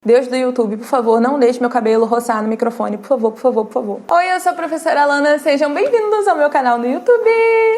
Deus do YouTube, por favor, não deixe meu cabelo roçar no microfone, por favor, por favor, por favor. Oi, eu sou a professora Alana, sejam bem-vindos ao meu canal no YouTube.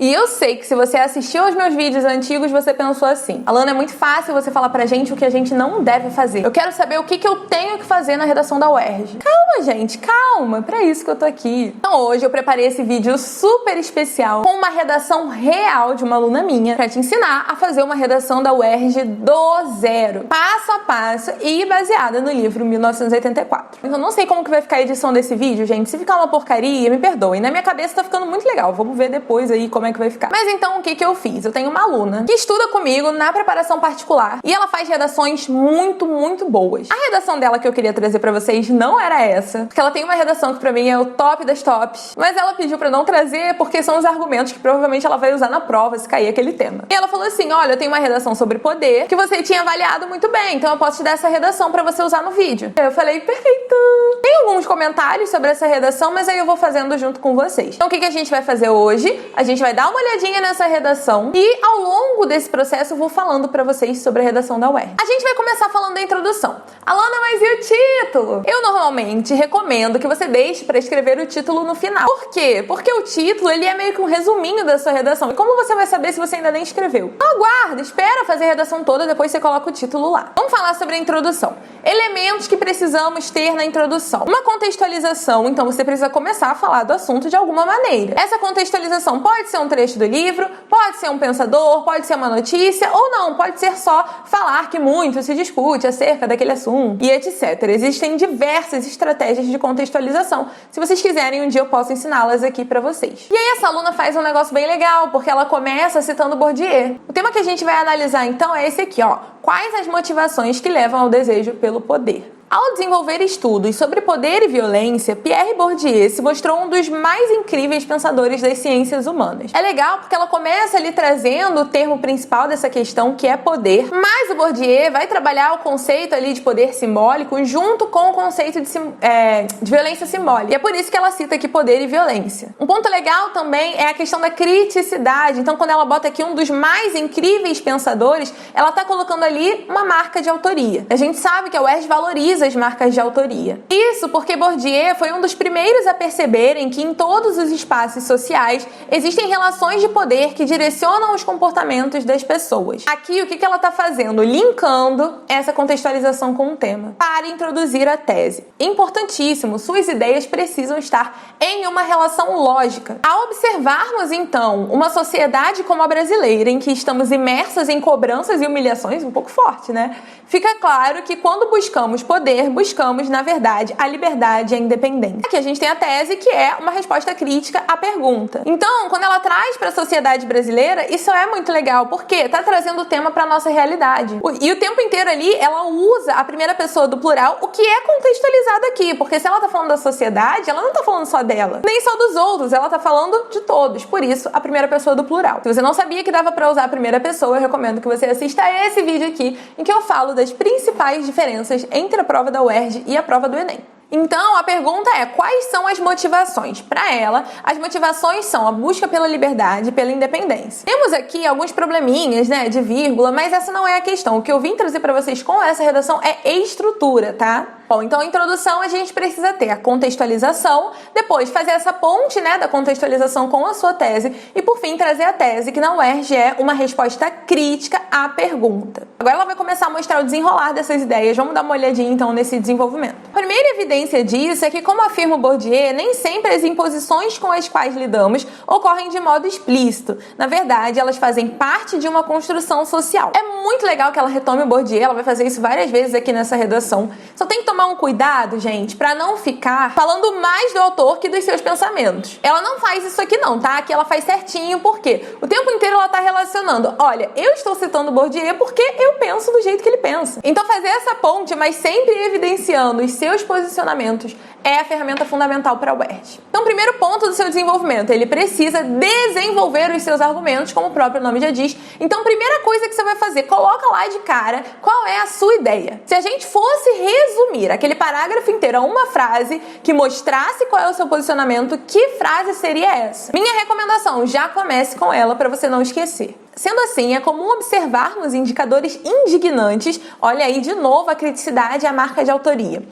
E eu sei que se você assistiu aos meus vídeos antigos, você pensou assim: Alana, é muito fácil você falar pra gente o que a gente não deve fazer. Eu quero saber o que eu tenho que fazer na redação da UERJ. Calma, gente, calma, pra isso que eu tô aqui. Então hoje eu preparei esse vídeo super especial com uma redação real de uma aluna minha pra te ensinar a fazer uma redação da UERJ do zero, passo a passo e baseado no livro 1984. Eu não sei como que vai ficar a edição desse vídeo, gente. Se ficar uma porcaria, me perdoem. Na minha cabeça tá ficando muito legal. Vamos ver depois aí como é que vai ficar. Mas então, o que eu fiz? Eu tenho uma aluna que estuda comigo na preparação particular e ela faz redações muito boas. A redação dela que eu queria trazer pra vocês não era essa, porque ela tem uma redação que pra mim é o top das tops, mas ela pediu pra não trazer porque são os argumentos que provavelmente ela vai usar na prova se cair aquele tema. E ela falou assim: olha, eu tenho uma redação sobre poder que você tinha avaliado muito bem, então eu posso te dar essa redação pra você usar no vídeo. Eu falei, perfeito! Tem alguns comentários sobre essa redação, mas aí eu vou fazendo junto com vocês. Então o que a gente vai fazer hoje? A gente vai dar uma olhadinha nessa redação e ao longo desse processo eu vou falando pra vocês sobre a redação da UERJ. A gente vai começar falando da introdução. Alana, mas e o título? Eu normalmente recomendo que você deixe pra escrever o título no final. Por quê? Porque o título, ele é meio que um resuminho da sua redação. E como você vai saber se você ainda nem escreveu? Então aguarda, espera fazer a redação toda, depois você coloca o título lá. Vamos falar sobre a introdução. Elementos que precisamos ter na introdução. Uma contextualização, então você precisa começar a falar do assunto de alguma maneira. Essa contextualização pode ser um trecho do livro, pode ser um pensador, pode ser uma notícia, ou não, pode ser só falar que muito se discute acerca daquele assunto e etc. Existem diversas estratégias de contextualização. Se vocês quiserem, um dia eu posso ensiná-las aqui pra vocês. E aí essa aluna faz um negócio bem legal, porque ela começa citando Bourdieu. O tema que a gente vai analisar então é esse aqui, ó. Quais as motivações que levam ao desejo pelo poder? Ao desenvolver estudos sobre poder e violência, Pierre Bourdieu se mostrou um dos mais incríveis pensadores das ciências humanas. É legal porque ela começa ali trazendo o termo principal dessa questão, que é poder, mas o Bourdieu vai trabalhar o conceito ali de poder simbólico junto com o conceito de violência simbólica. E é por isso que ela cita aqui poder e violência. Um ponto legal também é a questão da criticidade. Então, quando ela bota aqui um dos mais incríveis pensadores, ela tá colocando ali uma marca de autoria. A gente sabe que a UERJ valoriza as marcas de autoria. Isso porque Bourdieu foi um dos primeiros a perceberem que em todos os espaços sociais existem relações de poder que direcionam os comportamentos das pessoas. Aqui, o que ela está fazendo? Linkando essa contextualização com o tema para introduzir a tese. Importantíssimo, suas ideias precisam estar em uma relação lógica. Ao observarmos, então, uma sociedade como a brasileira, em que estamos imersas em cobranças e humilhações, um pouco forte, né? Fica claro que quando buscamos poder, buscamos, na verdade, a liberdade e a independência. Aqui a gente tem a tese, que é uma resposta crítica à pergunta. Então, quando ela traz para a sociedade brasileira, isso é muito legal, porque tá trazendo o tema para nossa realidade. E o tempo inteiro ali, ela usa a primeira pessoa do plural, o que é contextualizado aqui, porque se ela tá falando da sociedade, ela não tá falando só dela, nem só dos outros, ela tá falando de todos. Por isso, a primeira pessoa do plural. Se você não sabia que dava para usar a primeira pessoa, eu recomendo que você assista a esse vídeo aqui, em que eu falo das principais diferenças entre a prova da UERJ e a prova do Enem. Então, a pergunta é: quais são as motivações? Para ela, as motivações são a busca pela liberdade e pela independência. Temos aqui alguns probleminhas, né, de vírgula, mas essa não é a questão. O que eu vim trazer para vocês com essa redação é estrutura, tá? Bom, então a introdução a gente precisa ter a contextualização, depois fazer essa ponte, né, da contextualização com a sua tese e, por fim, trazer a tese, que na UERJ é uma resposta crítica à pergunta. Agora ela vai começar a mostrar o desenrolar dessas ideias. Vamos dar uma olhadinha, então, nesse desenvolvimento. A primeira evidência disso é que, como afirma o Bourdieu, nem sempre as imposições com as quais lidamos ocorrem de modo explícito. Na verdade, elas fazem parte de uma construção social. É muito legal que ela retome o Bourdieu, ela vai fazer isso várias vezes aqui nessa redação. Só tem que tomar um cuidado, gente, pra não ficar falando mais do autor que dos seus pensamentos. Ela não faz isso aqui não, tá? Aqui ela faz certinho, porque o tempo inteiro ela tá relacionando: olha, eu estou citando Bourdieu porque eu penso do jeito que ele pensa. Então fazer essa ponte, mas sempre evidenciando os seus posicionamentos, é a ferramenta fundamental para o UERJ. Então, primeiro ponto do seu desenvolvimento, ele precisa desenvolver os seus argumentos, como o próprio nome já diz. Então, primeira coisa que você vai fazer, coloca lá de cara qual é a sua ideia. Se a gente fosse resumir aquele parágrafo inteiro a uma frase que mostrasse qual é o seu posicionamento, que frase seria essa? Minha recomendação, já comece com ela para você não esquecer. Sendo assim, é comum observarmos indicadores indignantes, olha aí de novo a criticidade e a marca de autoria,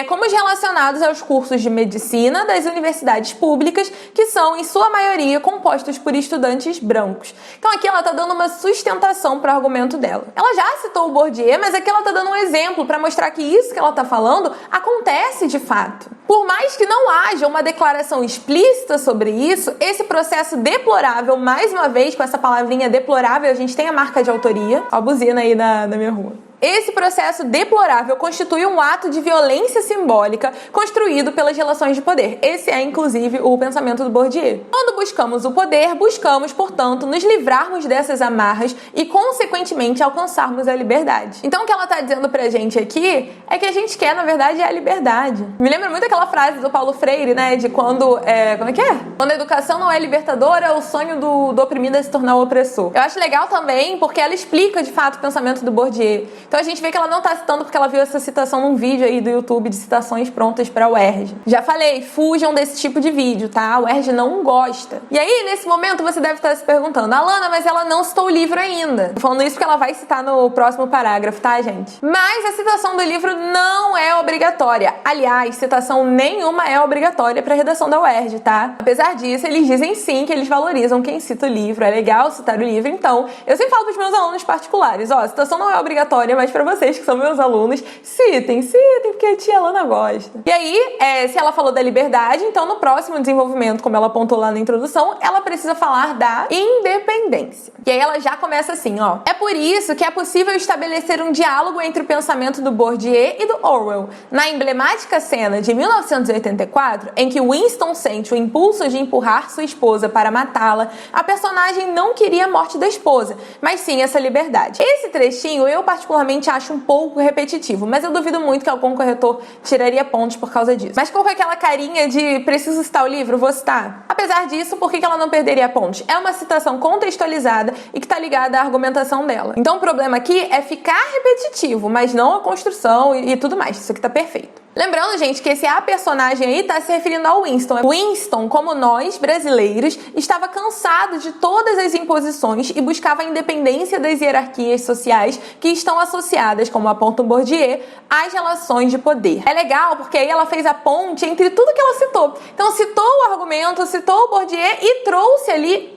como os relacionados aos cursos de medicina das universidades públicas, que são, em sua maioria, compostos por estudantes brancos. Então aqui ela está dando uma sustentação para o argumento dela. Ela já citou o Bourdieu, mas aqui ela está dando um exemplo para mostrar que isso que ela está falando acontece de fato. Por mais que não haja uma declaração explícita sobre isso, esse processo deplorável, mais uma vez com essa palavrinha deplorável, a gente tem a marca de autoria, a buzina aí da minha rua. Esse processo deplorável constitui um ato de violência simbólica construído pelas relações de poder. Esse é, inclusive, o pensamento do Bourdieu. Quando buscamos o poder, buscamos, portanto, nos livrarmos dessas amarras e, consequentemente, alcançarmos a liberdade. Então, o que ela está dizendo pra gente aqui é que a gente quer, na verdade, a liberdade. Me lembra muito aquela frase do Paulo Freire, né, de quando... como é que é? Quando a educação não é libertadora, o sonho do oprimido é se tornar o opressor. Eu acho legal também porque ela explica, de fato, o pensamento do Bourdieu. Então a gente vê que ela não tá citando porque ela viu essa citação num vídeo aí do YouTube de citações prontas pra UERJ. Já falei, fujam desse tipo de vídeo, tá? A UERJ não gosta. E aí, nesse momento, você deve estar se perguntando, Alana, mas ela não citou o livro ainda. Tô falando isso porque ela vai citar no próximo parágrafo, tá, gente? Mas a citação do livro não é obrigatória. Aliás, citação nenhuma é obrigatória pra redação da UERJ, tá? Apesar disso, eles dizem sim que eles valorizam quem cita o livro. É legal citar o livro, então eu sempre falo pros meus alunos particulares, ó, a citação não é obrigatória, mas pra vocês que são meus alunos, citem, porque a tia Alana gosta. E aí, se ela falou da liberdade, então no próximo desenvolvimento, como ela apontou lá na introdução, ela precisa falar da independência. E aí ela já começa assim, ó. É por isso que é possível estabelecer um diálogo entre o pensamento do Bourdieu e do Orwell. Na emblemática cena de 1984, em que Winston sente o impulso de empurrar sua esposa para matá-la, a personagem não queria a morte da esposa, mas sim essa liberdade. Esse trechinho eu particularmente acho um pouco repetitivo, mas eu duvido muito que algum corretor tiraria pontos por causa disso. Mas com aquela carinha de preciso citar o livro, vou citar. Apesar disso, por que ela não perderia pontos? É uma citação contextualizada e que está ligada à argumentação dela. Então o problema aqui é ficar repetitivo, mas não a construção e tudo mais. Isso aqui tá perfeito. Lembrando, gente, que esse a personagem aí tá se referindo ao Winston. Winston, como nós, brasileiros, estava cansado de todas as imposições e buscava a independência das hierarquias sociais que estão associadas, como aponta o Bourdieu, às relações de poder. É legal porque aí ela fez a ponte entre tudo que ela citou. Então citou o argumento, citou o Bourdieu e trouxe ali...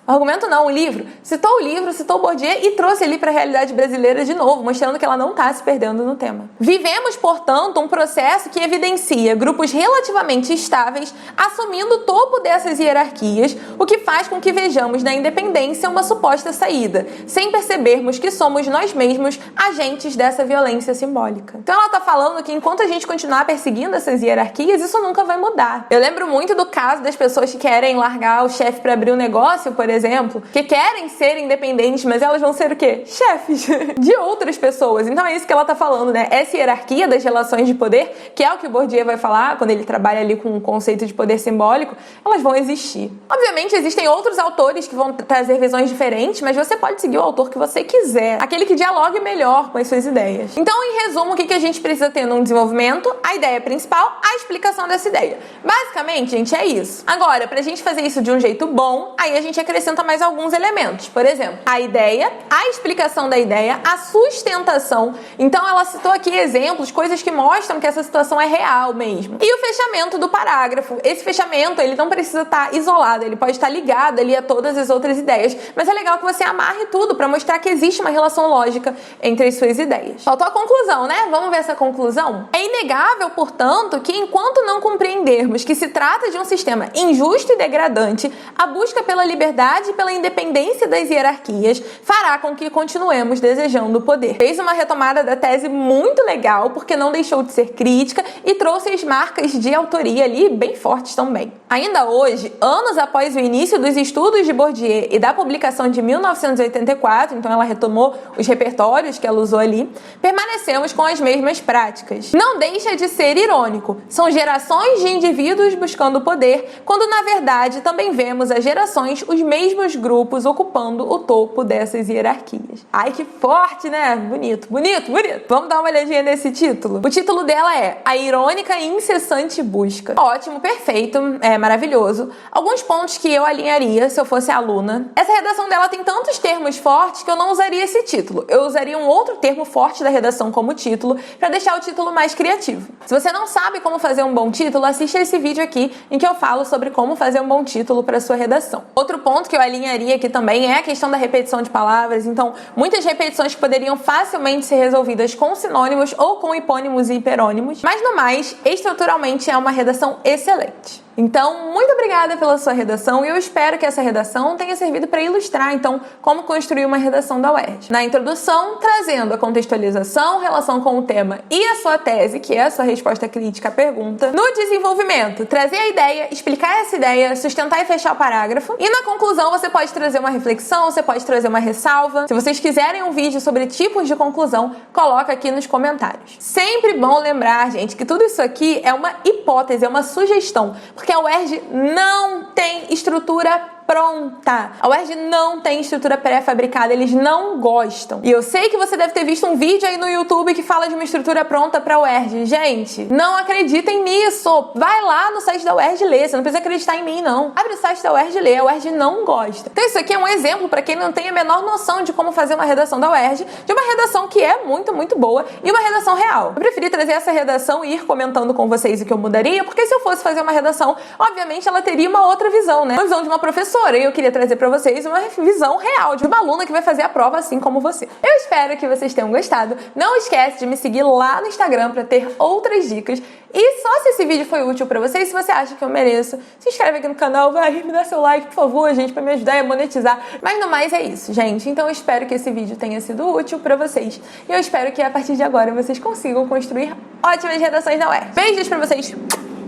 O argumento não, o livro. Citou o livro, citou o Bourdieu e trouxe ali para a realidade brasileira de novo, mostrando que ela não está se perdendo no tema. Vivemos, portanto, um processo que evidencia grupos relativamente estáveis assumindo o topo dessas hierarquias, o que faz com que vejamos na independência uma suposta saída, sem percebermos que somos nós mesmos agentes dessa violência simbólica. Então ela está falando que enquanto a gente continuar perseguindo essas hierarquias, isso nunca vai mudar. Eu lembro muito do caso das pessoas que querem largar o chefe para abrir um negócio, por exemplo, que querem ser independentes, mas elas vão ser o quê? Chefes de outras pessoas. Então é isso que ela tá falando, né? Essa hierarquia das relações de poder, que é o que o Bourdieu vai falar quando ele trabalha ali com o conceito de poder simbólico, elas vão existir. Obviamente existem outros autores que vão trazer visões diferentes, mas você pode seguir o autor que você quiser, aquele que dialogue melhor com as suas ideias. Então, em resumo, o que a gente precisa ter num desenvolvimento? A ideia principal, a explicação dessa ideia. Basicamente, gente, é isso. Agora, pra gente fazer isso de um jeito bom, aí a gente acrescenta mais alguns elementos. Por exemplo, a ideia, a explicação da ideia, a sustentação. Então ela citou aqui exemplos, coisas que mostram que essa situação é real mesmo. E o fechamento do parágrafo. Esse fechamento, ele não precisa estar isolado, ele pode estar ligado ali a todas as outras ideias. Mas é legal que você amarre tudo para mostrar que existe uma relação lógica entre as suas ideias. Faltou a conclusão, né? Vamos ver essa conclusão? É inegável, portanto, que enquanto não compreendermos que se trata de um sistema injusto e degradante, a busca pela liberdade e pela independência das hierarquias fará com que continuemos desejando o poder. Fez uma retomada da tese muito legal, porque não deixou de ser crítica e trouxe as marcas de autoria ali bem fortes também. Ainda hoje, anos após o início dos estudos de Bourdieu e da publicação de 1984, então ela retomou os repertórios que ela usou ali, permanecemos com as mesmas práticas. Não deixe deixa de ser irônico. São gerações de indivíduos buscando poder, quando na verdade também vemos as gerações, os mesmos grupos ocupando o topo dessas hierarquias. Ai, que forte, né? Bonito, bonito, bonito. Vamos dar uma olhadinha nesse título? O título dela é A Irônica e Incessante Busca. Ótimo, perfeito, é maravilhoso. Alguns pontos que eu alinharia se eu fosse aluna. Essa redação dela tem tantos termos fortes que eu não usaria esse título. Eu usaria um outro termo forte da redação como título, para deixar o título mais criativo. Se você não sabe como fazer um bom título, assista esse vídeo aqui em que eu falo sobre como fazer um bom título para sua redação. Outro ponto que eu alinharia aqui também é a questão da repetição de palavras. Então, muitas repetições que poderiam facilmente ser resolvidas com sinônimos ou com hipônimos e hiperônimos. Mas no mais, estruturalmente é uma redação excelente. Então, muito obrigada pela sua redação e eu espero que essa redação tenha servido para ilustrar, então, como construir uma redação da UERJ. Na introdução, trazendo a contextualização, relação com o tema e a sua tese, que é a sua resposta crítica à pergunta. No desenvolvimento, trazer a ideia, explicar essa ideia, sustentar e fechar o parágrafo. E na conclusão, você pode trazer uma reflexão, você pode trazer uma ressalva. Se vocês quiserem um vídeo sobre tipos de conclusão, coloca aqui nos comentários. Sempre bom lembrar, gente, que tudo isso aqui é uma hipótese, é uma sugestão, porque a UERJ não tem estrutura pronta. A UERJ não tem estrutura pré-fabricada, eles não gostam. E eu sei que você deve ter visto um vídeo aí no YouTube que fala de uma estrutura pronta pra UERJ. Gente, não acreditem nisso. Vai lá no site da UERJ ler, você não precisa acreditar em mim, não. Abre o site da UERJ ler, a UERJ não gosta. Então isso aqui é um exemplo pra quem não tem a menor noção de como fazer uma redação da UERJ, de uma redação que é muito, muito boa e uma redação real. Eu preferi trazer essa redação e ir comentando com vocês o que eu mudaria, porque se eu fosse fazer uma redação, obviamente ela teria uma outra visão, né? Uma visão de uma professora. E eu queria trazer pra vocês uma visão real de uma aluna que vai fazer a prova assim como você. Eu espero que vocês tenham gostado. Não esquece de me seguir lá no Instagram pra ter outras dicas. E só se esse vídeo foi útil pra vocês, se você acha que eu mereço, se inscreve aqui no canal, vai, me dá seu like, por favor, gente, pra me ajudar a monetizar. Mas no mais é isso, gente. Então eu espero que esse vídeo tenha sido útil pra vocês. E eu espero que a partir de agora vocês consigam construir ótimas redações na UERJ. Beijos pra vocês.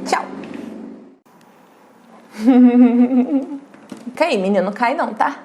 Tchau. Cai, menino, cai não, tá?